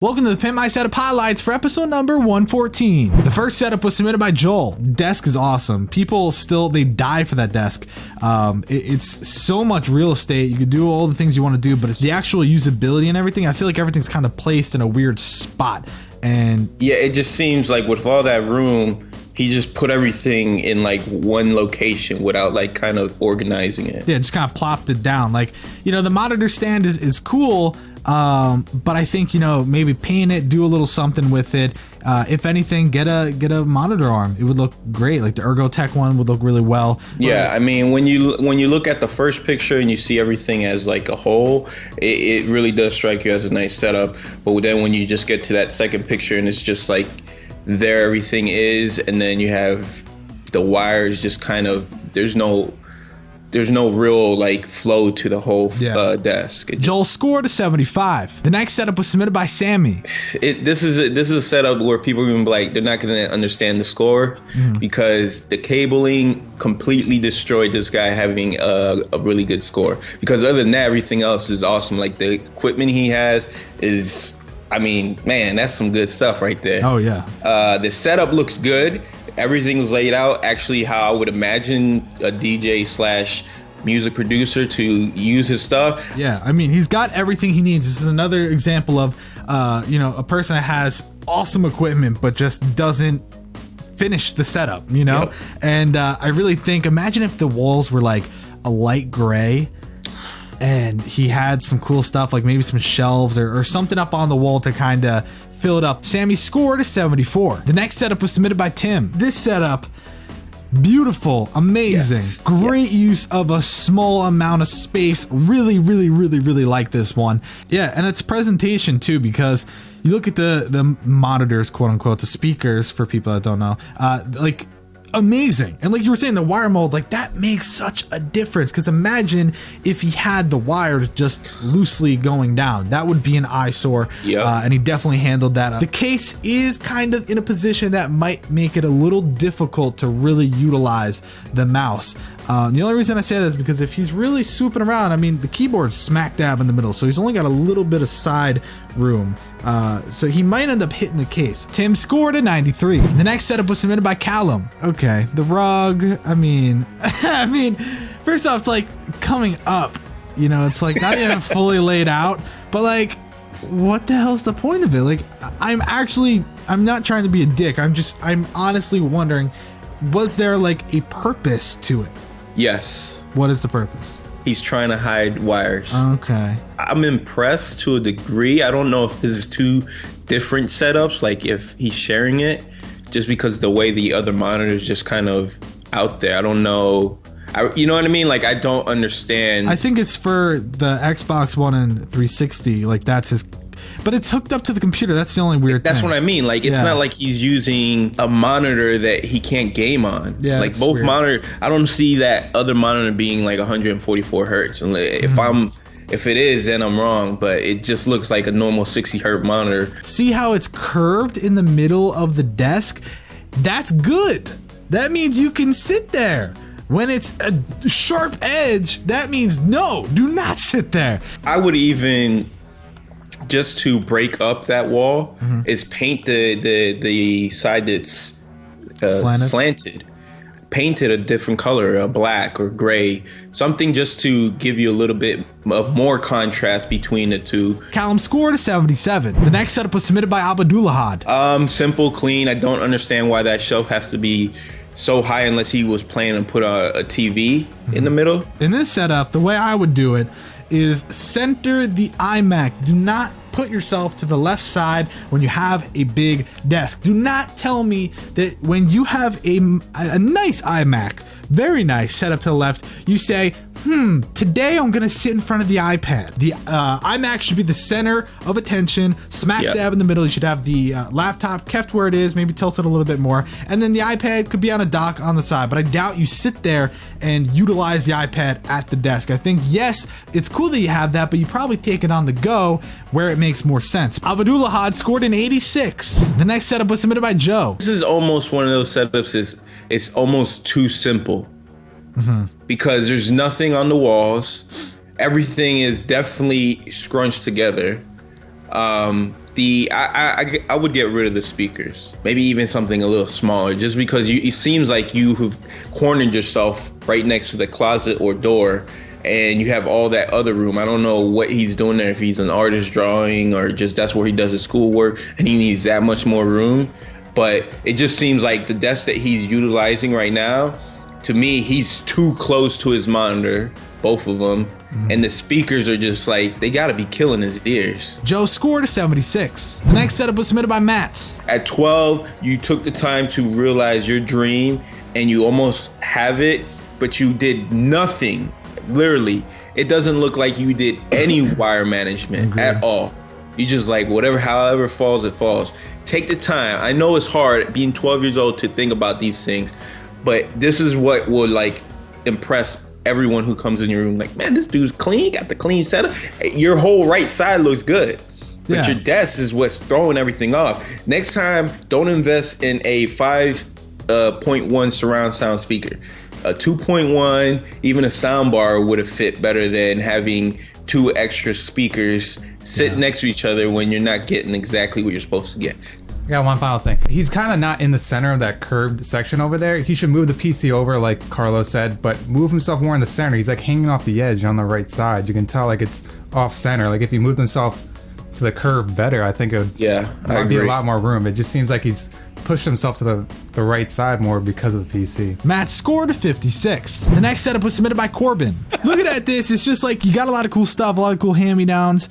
Welcome to the Pimp My Setup highlights for episode number 114. The first setup was submitted by Joel. Desk is awesome. People still, they die for that desk. It's so much real estate. You can do all the things you want to do, but it's the actual usability and everything. I feel like everything's kind of placed in a weird spot. And yeah, it just seems like with all that room, he just put everything in like one location without like kind of organizing it. Yeah, just kind of plopped it down. Like, you know, the monitor stand is cool. But I think, you know, maybe paint it, do a little something with it. If anything, get a monitor arm. It would look great. Like the Ergotech one would look really well. Yeah, I mean, when you look at the first picture and you see everything as like a whole, it really does strike you as a nice setup. But then when you just get to that second picture and it's just like there everything is, and then you have the wires just kind of, there's no real like flow to the whole desk. Joel scored a 75. The next setup was submitted by Sammy. This is a setup where people are gonna be like, they're not gonna understand the score because the cabling completely destroyed this guy having a really good score. Because other than that, everything else is awesome. Like the equipment he has is, I mean, man, that's some good stuff right there. Oh yeah. The setup looks good. Everything's laid out actually how I would imagine a DJ slash music producer to use his stuff. Yeah, I mean, he's got everything he needs. This is another example of, you know, a person that has awesome equipment but just doesn't finish the setup, you know? Yep. And I really think, imagine if the walls were like a light gray and he had some cool stuff, like maybe some shelves or something up on the wall to kind of fill it up. Sammy scored a 74. The next setup was submitted by Tim. This setup, beautiful, amazing, great use of a small amount of space. Really like this one. Yeah, and it's presentation too, because you look at the monitors, quote unquote, the speakers for people that don't know, like amazing. And like you were saying, the wire mold, like that makes such a difference, because imagine if he had the wires just loosely going down. That would be an eyesore. And he definitely handled that. The case is kind of in a position that might make it a little difficult to really utilize the mouse. The only reason I say that is because if he's really swooping around, I mean, the keyboard's smack dab in the middle, so he's only got a little bit of side room. So he might end up hitting the case. Tim scored a 93. The next setup was submitted by Callum. Okay, the rug, I mean, first off, it's like coming up, you know, it's like not even fully laid out, but like, what the hell's the point of it? Like, I'm not trying to be a dick. I'm honestly wondering, was there like a purpose to it? Yes. What is the purpose? He's trying to hide wires. Okay. I'm impressed to a degree. I don't know if this is two different setups, like if he's sharing it, just because the way the other monitor is just kind of out there. I don't know. You know what I mean? Like, I don't understand. I think it's for the Xbox One and 360. Like, that's his. But it's hooked up to the computer. That's the only weird thing. That's what I mean. Like, it's not like he's using a monitor that he can't game on. Yeah, like both monitor. I don't see that other monitor being like 144 hertz. And if it is, then I'm wrong. But it just looks like a normal 60 hertz monitor. See how it's curved in the middle of the desk? That's good. That means you can sit there. When it's a sharp edge, that means no, do not sit there. I would even, just to break up that wall, is paint the side that's slanted. Paint it a different color, a black or gray, something just to give you a little bit of more contrast between the two. Callum scored a 77. The next setup was submitted by Abdulahad. Simple, clean. I don't understand why that shelf has to be so high unless he was planning to put a TV in the middle. In this setup, the way I would do it is center the iMac. Do not put yourself to the left side when you have a big desk. Do not tell me that when you have a nice iMac, very nice, set up to the left, you say, today I'm gonna sit in front of the iPad. The iMac should be the center of attention, smack dab in the middle. You should have the laptop kept where it is, maybe tilted a little bit more, and then the iPad could be on a dock on the side. But I doubt you sit there and utilize the iPad at the desk. I think, yes, it's cool that you have that, but you probably take it on the go where it makes more sense. Abdulahad scored an 86. The next setup was submitted by Joe. This is almost one of those setups it's almost too simple. Because there's nothing on the walls. Everything is definitely scrunched together. The I would get rid of the speakers. Maybe even something a little smaller, just because it seems like you have cornered yourself right next to the closet or door, and you have all that other room. I don't know what he's doing there, if he's an artist drawing or just that's where he does his schoolwork and he needs that much more room. But it just seems like the desk that he's utilizing right now, to me, he's too close to his monitor, both of them. And the speakers are just like, they gotta be killing his ears. Joe scored a 76. The next setup was submitted by Mats. At 12, you took the time to realize your dream and you almost have it, but you did nothing. Literally, it doesn't look like you did any wire management at all. You just like, whatever, however falls, it falls. Take the time. I know it's hard being 12 years old to think about these things, but this is what will like impress everyone who comes in your room. Like, man, this dude's clean, got the clean setup. Your whole right side looks good, but your desk is what's throwing everything off. Next time, don't invest in a 5.1 surround sound speaker. A 2.1, even a sound bar would have fit better than having 2 extra speakers sit next to each other when you're not getting exactly what you're supposed to get. I got one final thing. He's kind of not in the center of that curved section over there. He should move the PC over like Carlos said, but move himself more in the center. He's like hanging off the edge on the right side. You can tell like it's off center. Like if he moved himself to the curve better, I think it would be a lot more room. It just seems like he's pushed himself to the right side more because of the PC. Matt scored a 56. The next setup was submitted by Corbin. Looking at this, it's just like you got a lot of cool stuff, a lot of cool hand-me-downs.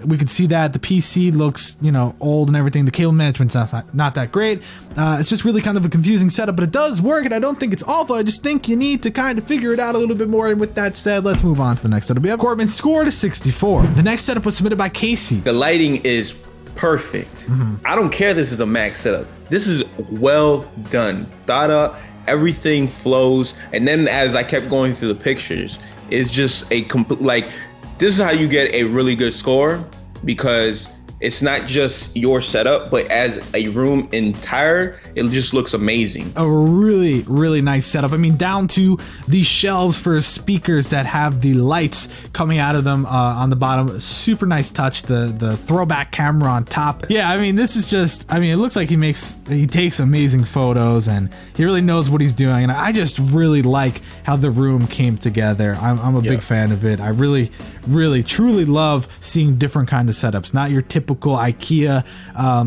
We can see that the PC looks, old and everything. The cable management's not that great. It's just really kind of a confusing setup, but it does work, and I don't think it's awful. I just think you need to kind of figure it out a little bit more. And with that said, let's move on to the next setup. We have Corbin scored a 64. The next setup was submitted by Casey. The lighting is perfect. I don't care this is a Mac setup. This is well done. Thought up, everything flows. And then as I kept going through the pictures, it's just a complete, like, this is how you get a really good score, because it's not just your setup, but as a room entire, it just looks amazing. A really, really nice setup. I mean, down to the shelves for speakers that have the lights coming out of them on the bottom. Super nice touch. The throwback camera on top. Yeah, I mean, this is just, it looks like he takes amazing photos and he really knows what he's doing. And I just really like how the room came together. I'm a big fan of it. I really, really, truly love seeing different kinds of setups. Not your typical IKEA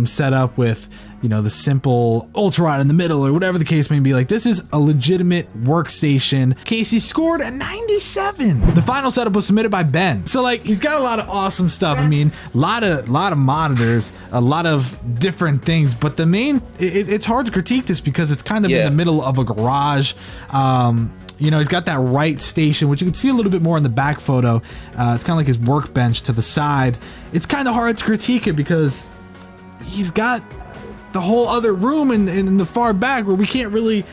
setup with the simple ultra rod in the middle or whatever the case may be. Like, this is a legitimate workstation. Casey scored a 97. The final setup was submitted by Ben. So like, he's got a lot of awesome stuff. I mean, a lot of monitors, a lot of different things, but the main it's hard to critique this because it's kind of in the middle of a garage. He's got that right station, which you can see a little bit more in the back photo. It's kind of like his workbench to the side. It's kind of hard to critique it because he's got the whole other room in the far back where we can't really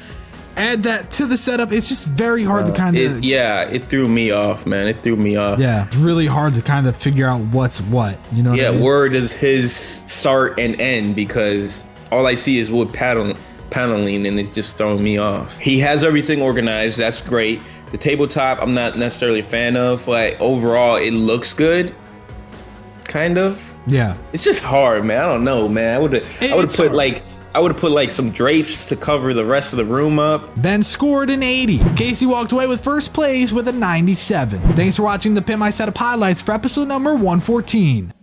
add that to the setup. It's just very hard to kind of... it threw me off, man. It threw me off. Yeah, it's really hard to kind of figure out what's what. You know what I mean? Where does his start and end? Because all I see is wood paneling, and it's just throwing me off. He has everything organized. That's great. The tabletop, I'm not necessarily a fan of, but overall, it looks good. Kind of. Yeah. It's just hard, man. I don't know, man. I would have put like some drapes to cover the rest of the room up. Ben scored an 80. Casey walked away with first place with a 97. Thanks for watching the Pimp My Setup highlights for episode number 114.